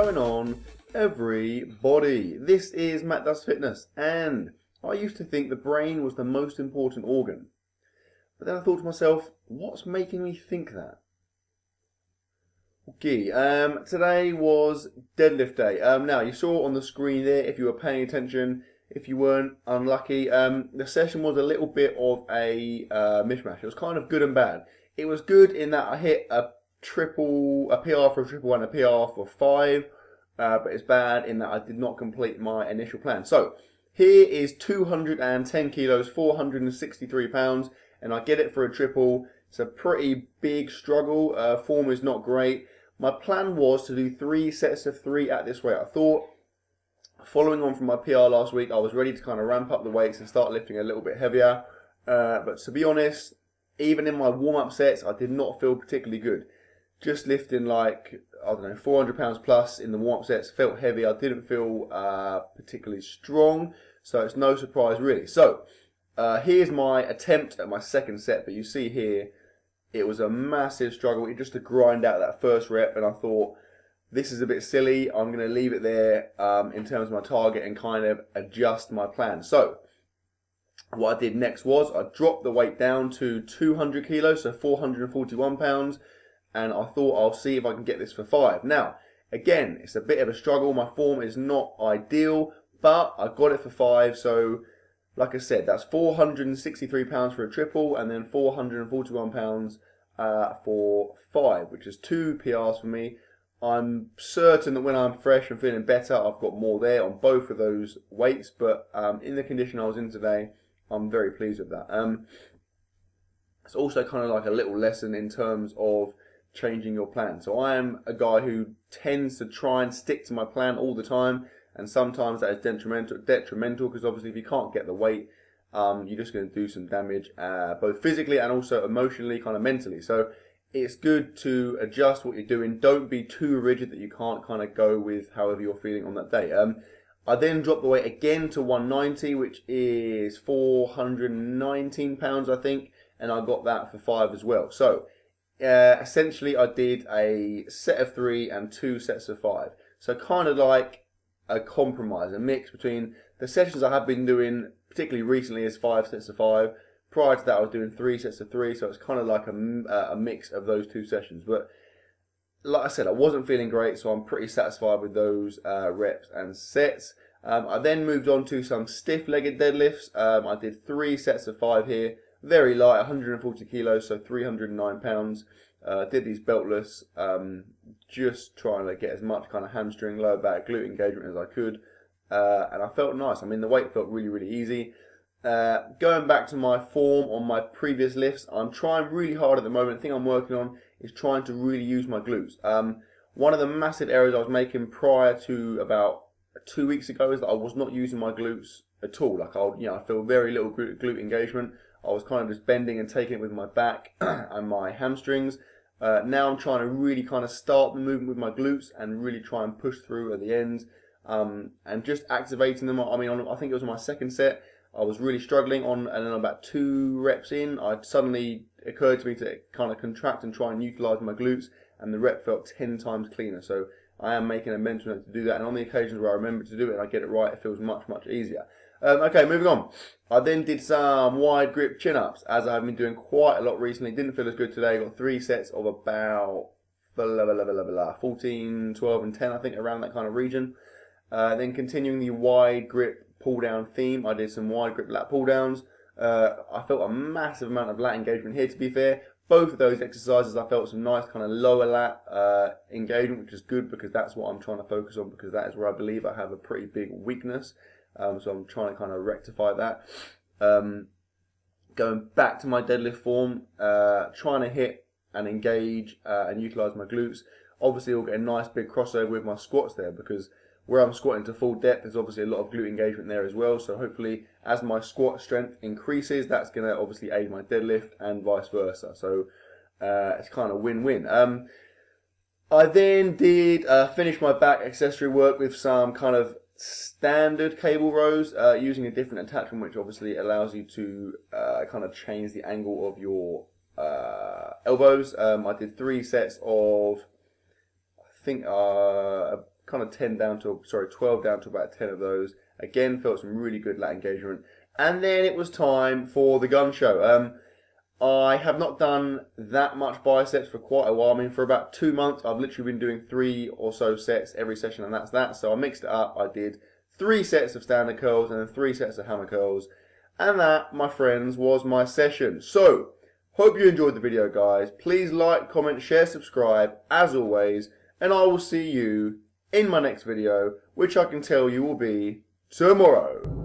going on, everybody? This is Matt Does Fitness, and I used to think the brain was the most important organ. But then I thought to myself, what's making me think that? Okay, today was deadlift day. Now, you saw on the screen there, if you were paying attention, if you weren't, unlucky, the session was a little bit of a mishmash. It was kind of good and bad. It was good in that I hit a PR for a triple and a PR for 5, but it's bad in that I did not complete my initial plan. So, here is 210 kilos, 463 pounds, and I get it for a triple. It's a pretty big struggle. Form is not great. My plan was to do 3 sets of 3 at this weight. I thought, following on from my PR last week, I was ready to kind of ramp up the weights and start lifting a little bit heavier. But to be honest, even in my warm-up sets, I did not feel particularly good. Just lifting like, I don't know, 400 pounds plus in the warm-up sets felt heavy. I didn't feel particularly strong, so it's no surprise really. So, here's my attempt at my second set, but you see here, it was a massive struggle just to grind out that first rep, and I thought, this is a bit silly. I'm going to leave it there in terms of my target and kind of adjust my plan. So, what I did next was I dropped the weight down to 200 kilos, so 441 pounds, and I thought I'll see if I can get this for 5. Now, again, it's a bit of a struggle. My form is not ideal, but I got it for 5, so like I said, that's 463 pounds for a triple, and then 441 pounds for 5, which is 2 PRs for me. I'm certain that when I'm fresh and feeling better, I've got more there on both of those weights, but in the condition I was in today, I'm very pleased with that. It's also kind of like a little lesson in terms of changing your plan. So I am a guy who tends to try and stick to my plan all the time, and sometimes that is detrimental because obviously if you can't get the weight, you're just going to do some damage both physically and also emotionally, kind of mentally. So it's good to adjust what you're doing. Don't be too rigid that you can't kind of go with however you're feeling on that day. I then dropped the weight again to 190, which is 419 pounds, I think, and I got that for 5 as well. So essentially I did a set of 3 and 2 sets of 5. So kind of like a compromise, a mix between the sessions I have been doing, particularly recently, is 5 sets of 5. Prior to that, I was doing 3 sets of 3, so it's kind of like a mix of those 2 sessions. But like I said, I wasn't feeling great, so I'm pretty satisfied with those reps and sets. I then moved on to some stiff-legged deadlifts. I did 3 sets of 5 here, very light, 140 kilos, so 309 pounds. Did these beltless, just trying to get as much kind of hamstring, lower back, glute engagement as I could. And I felt nice. I mean, the weight felt really, really easy. Going back to my form on my previous lifts, I'm trying really hard at the moment. The thing I'm working on is trying to really use my glutes. One of the massive errors I was making prior to about 2 weeks ago is that I was not using my glutes at all. Like I feel very little glute engagement. I was kind of just bending and taking it with my back and my hamstrings. Now I'm trying to really kind of start the movement with my glutes and really try and push through at the ends and just activating them. I mean, I think it was my second set. I was really struggling and then about 2 reps in, it suddenly occurred to me to kind of contract and try and utilize my glutes, and the rep felt 10 times cleaner. So I am making a mental note to do that, and on the occasions where I remember to do it and I get it right, it feels much, much easier. Okay, moving on. I then did some wide grip chin-ups, as I've been doing quite a lot recently. Didn't feel as good today. Got 3 sets of about 14, 12, and 10, I think, around that kind of region. Then continuing the wide grip pull down theme, I did some wide grip lat pull downs. I felt a massive amount of lat engagement here, to be fair. Both of those exercises I felt some nice kind of lower lat engagement, which is good because that's what I'm trying to focus on, because that is where I believe I have a pretty big weakness. So I'm trying to kind of rectify that. Going back to my deadlift form, trying to hit and engage and utilize my glutes. Obviously we'll get a nice big crossover with my squats there, because where I'm squatting to full depth, there's obviously a lot of glute engagement there as well. So hopefully, as my squat strength increases, that's going to obviously aid my deadlift and vice versa. So it's kind of win-win. I then did finish my back accessory work with some kind of standard cable rows using a different attachment, which obviously allows you to kind of change the angle of your elbows. I did 3 sets of, I think, kind of 12 down to about 10 of those. Again, felt some really good lat engagement. And then it was time for the gun show. I have not done that much biceps for quite a while. I mean, for about 2 months, I've literally been doing 3 or so sets every session, and that's that. So I mixed it up. I did 3 sets of standard curls and then 3 sets of hammer curls. And that, my friends, was my session. So, hope you enjoyed the video, guys. Please like, comment, share, subscribe, as always. And I will see you in my next video, which I can tell you will be tomorrow.